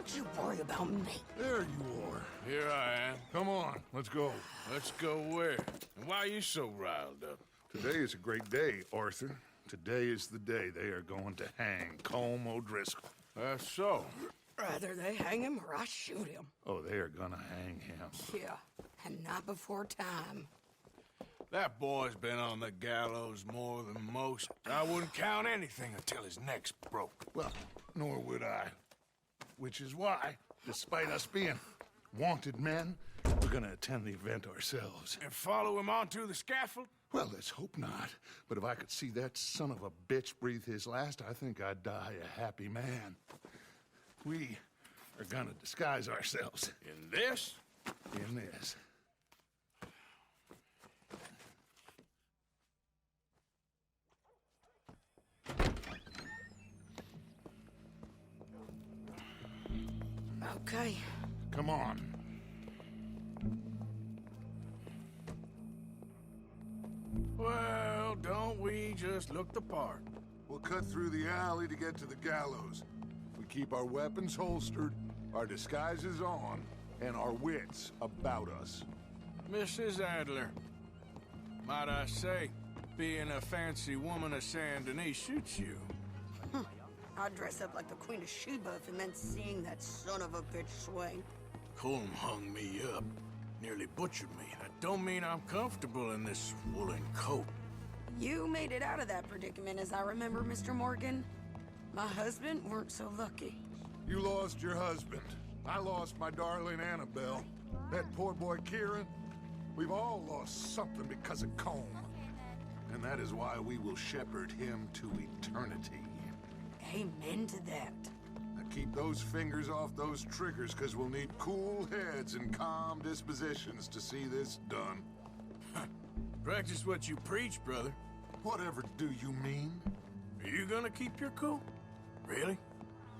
Don't you worry about me. There you are. Here I am. Come on, let's go. Let's go where? And why are you so riled up? Today is a great day, Arthur. Today is the day they are going to hang Colm O'Driscoll. That's so. Rather they hang him or I shoot him. Oh, they are gonna hang him. Yeah, and not before time. That boy's been on the gallows more than most. I wouldn't count anything until his neck's broke. Well, nor would I. Which is why, despite us being wanted men, we're gonna attend the event ourselves. And follow him onto the scaffold? Well, let's hope not. But if I could see that son of a bitch breathe his last, I think I'd die a happy man. We are gonna disguise ourselves. In this? In this. Okay. Come on. Well, don't we just look the part? We'll cut through the alley to get to the gallows. We keep our weapons holstered, our disguises on, and our wits about us. Mrs. Adler, might I say, being a fancy woman of Saint Denis suits you. I'd dress up like the Queen of Sheba if it meant seeing that son of a bitch swing. Colm hung me up, nearly butchered me. That don't mean I'm comfortable in this woolen coat. You made it out of that predicament, as I remember, Mr. Morgan. My husband weren't so lucky. You lost your husband. I lost my darling Annabelle. That poor boy Kieran. We've all lost something because of Colm. And that is why we will shepherd him to eternity. Amen to that. Now keep those fingers off those triggers, because we'll need cool heads and calm dispositions to see this done. Practice what you preach, brother. Whatever do you mean? Are you gonna keep your cool? Really?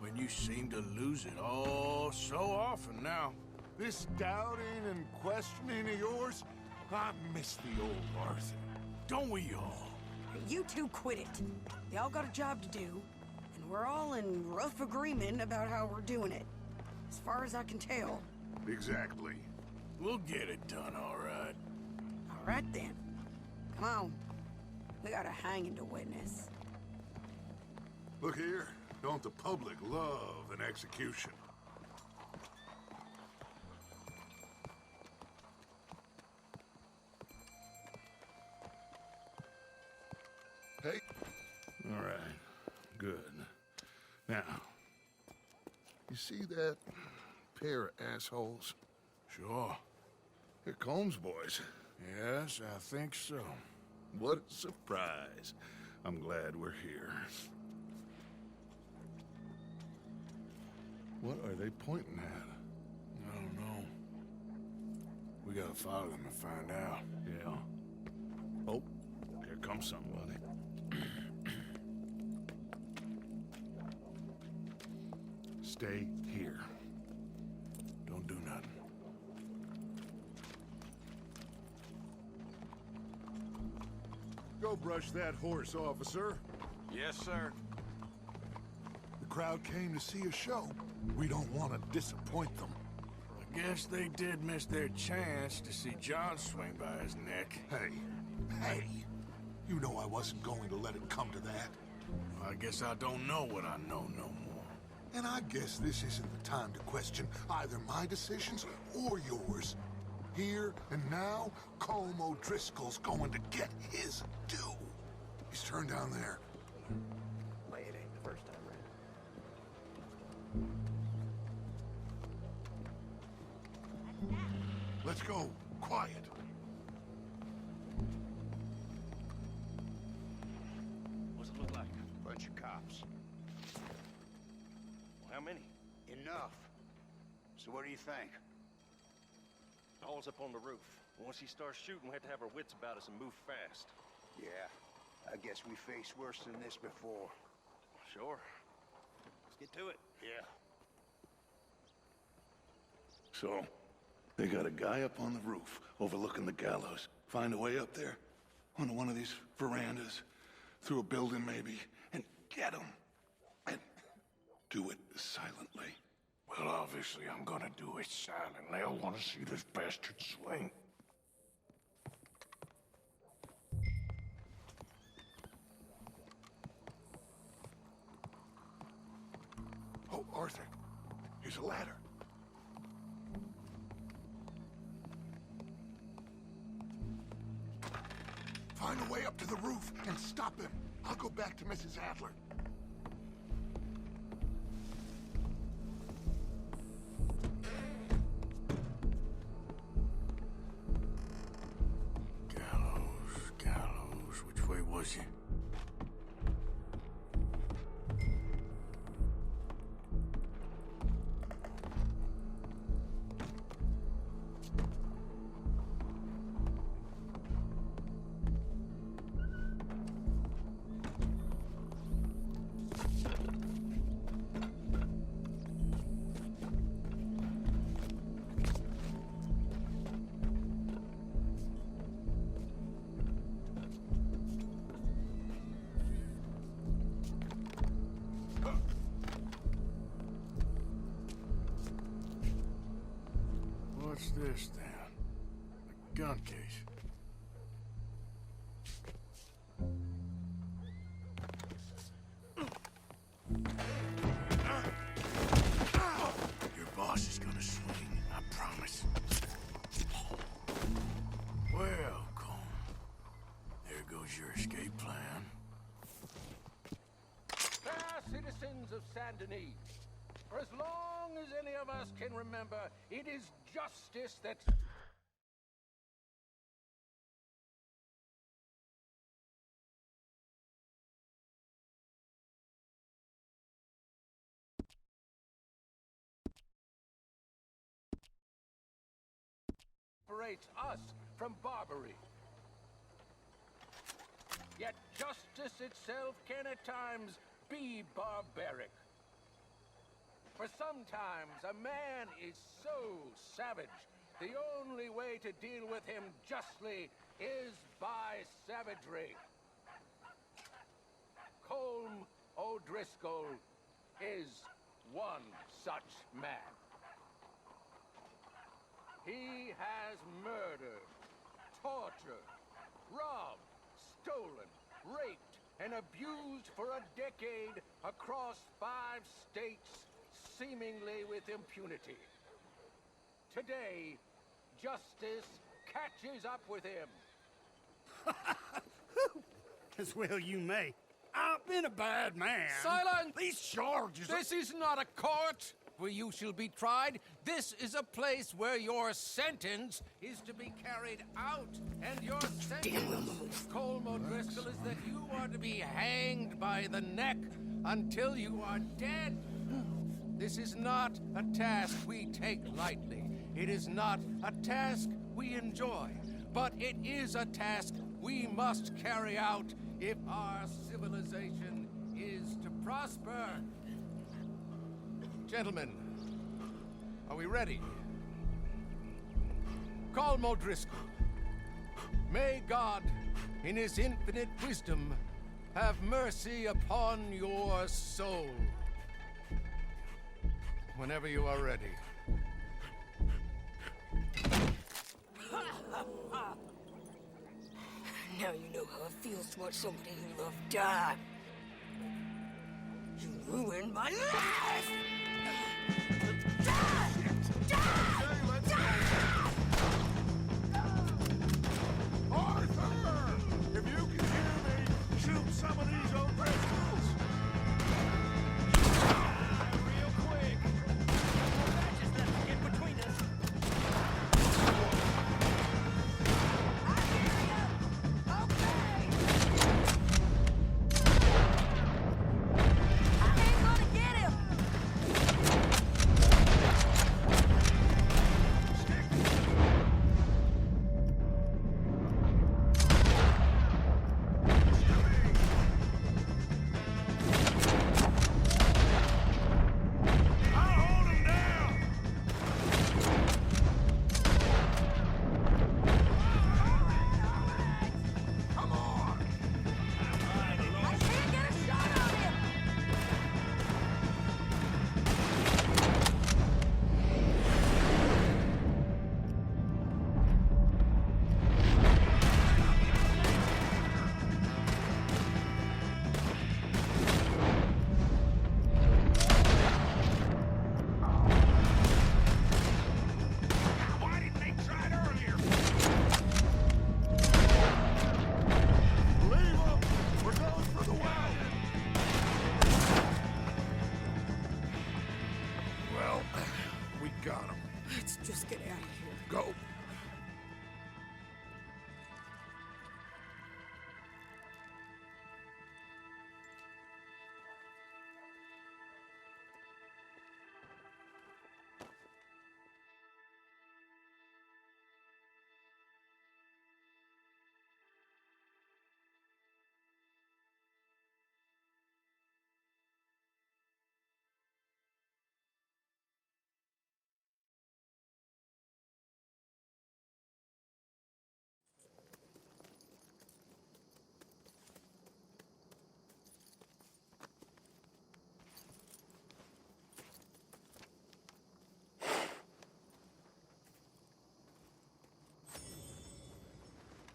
When you seem to lose it all so often now. This doubting and questioning of yours, I miss the old Arthur. Don't we all? You two quit it. Y'all got a job to do, and we're all in rough agreement about how we're doing it. As far as I can tell. Exactly. We'll get it done, all right. All right, then. Come on. We got a hanging to witness. Look here, don't the public love an execution? Hey. All right. Good. Now, you see that pair of assholes? Sure. They're Colm's boys. Yes, I think so. What a surprise. I'm glad we're here. What are they pointing at? I don't know. We gotta follow them and find out. Yeah. Oh, here comes somebody. Stay here. Don't do nothing. Go brush that horse, officer. Yes, sir. The crowd came to see a show. We don't want to disappoint them. I guess they did miss their chance to see John swing by his neck. Hey, you know I wasn't going to let it come to that. I guess I don't know what I know no more. And I guess this isn't the time to question either my decisions or yours. Here and now, Colm O'Driscoll's going to get his due. He's turned down there. Well, it ain't the first time, right? Let's go. Quiet. What's it look like? Bunch of cops. Well, how many? Enough. So what do you think? All's up on the roof. Once he starts shooting, we have to have our wits about us and move fast. Yeah, I guess we faced worse than this before. Sure. Let's get to it. Yeah. So, they got a guy up on the roof overlooking the gallows. Find a way up there, onto one of these verandas, through a building maybe, and get him. And do it silently. Well, obviously I'm gonna do it silent. They'll want to see this bastard swing. Oh, Arthur, here's a ladder. Find a way up to the roof and stop him. I'll go back to Mrs. Adler. Gallows, which way was he? What's this, then? A gun case. Your boss is gonna swing, I promise. Well, Colm, there goes your escape plan. Fair citizens of Saint Denis, for as long as any of us can remember, it is justice that... separates us from Barbary. Yet justice itself can at times be barbaric. For sometimes a man is so savage, the only way to deal with him justly is by savagery. Colm O'Driscoll is one such man. He has murdered, tortured, robbed, stolen, raped, and abused for a decade across 5 states, seemingly with impunity. Today, justice catches up with him. As well you may. I've been a bad man. Silence! These charges are... This is not a court where you shall be tried. This is a place where your sentence is to be carried out. And your sentence, Colm O'Driscoll, is that you are to be hanged by the neck until you are dead. This is not a task we take lightly. It is not a task we enjoy. But it is a task we must carry out if our civilization is to prosper. Gentlemen, are we ready? Colm O'Driscoll, may God, in his infinite wisdom, have mercy upon your soul. Whenever you are ready. Now you know how it feels to watch somebody you love die. You ruined my life! Die! Arthur! If you can hear me, shoot some of these O'Driscolls! Real quick! Just let me get between us. I ain't gonna get him!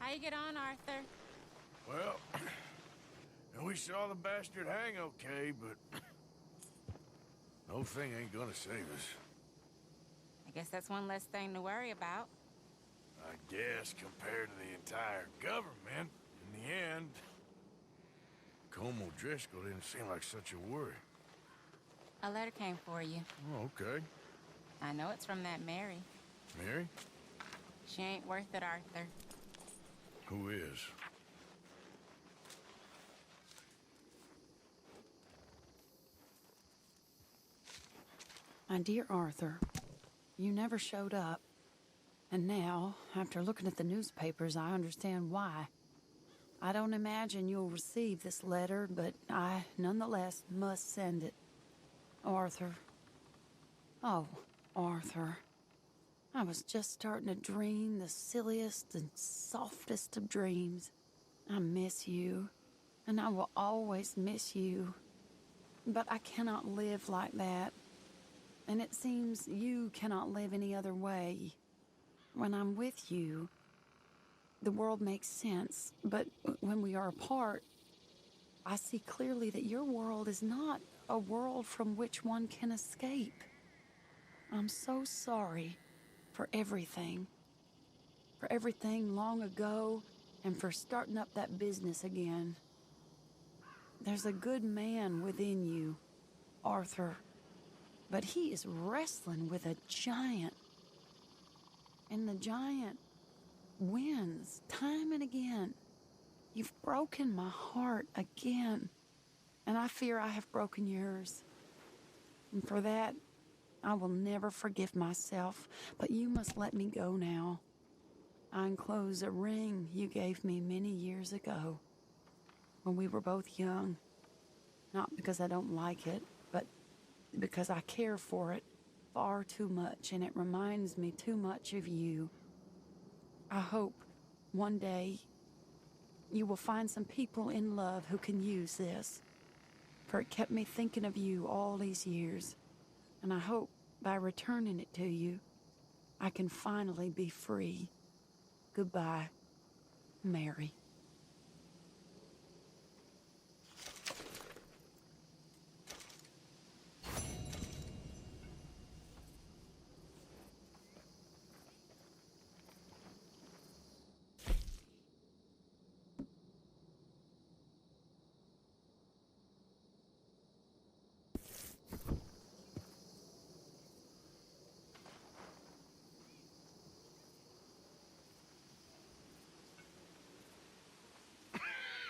How you get on, Arthur? Well, we saw the bastard hang okay, but no thing ain't gonna save us. I guess that's one less thing to worry about. I guess compared to the entire government, in the end, Colm O'Driscoll didn't seem like such a worry. A letter came for you. Oh, okay. I know it's from that Mary. Mary? She ain't worth it, Arthur. Who is? My dear Arthur, you never showed up. And now, after looking at the newspapers, I understand why. I don't imagine you'll receive this letter, but I, nonetheless, must send it. Arthur. Oh, Arthur. I was just starting to dream the silliest and softest of dreams. I miss you, and I will always miss you. But I cannot live like that. And it seems you cannot live any other way. When I'm with you, the world makes sense, but when we are apart, I see clearly that your world is not a world from which one can escape. I'm so sorry for everything. For everything long ago, and for starting up that business again. There's a good man within you, Arthur, but he is wrestling with a giant. And the giant wins time and again. You've broken my heart again, and I fear I have broken yours. And for that, I will never forgive myself, but you must let me go now. I enclose a ring you gave me many years ago, when we were both young. Not because I don't like it, but because I care for it far too much, and it reminds me too much of you. I hope one day you will find some people in love who can use this, for it kept me thinking of you all these years, and I hope by returning it to you, I can finally be free. Goodbye, Mary.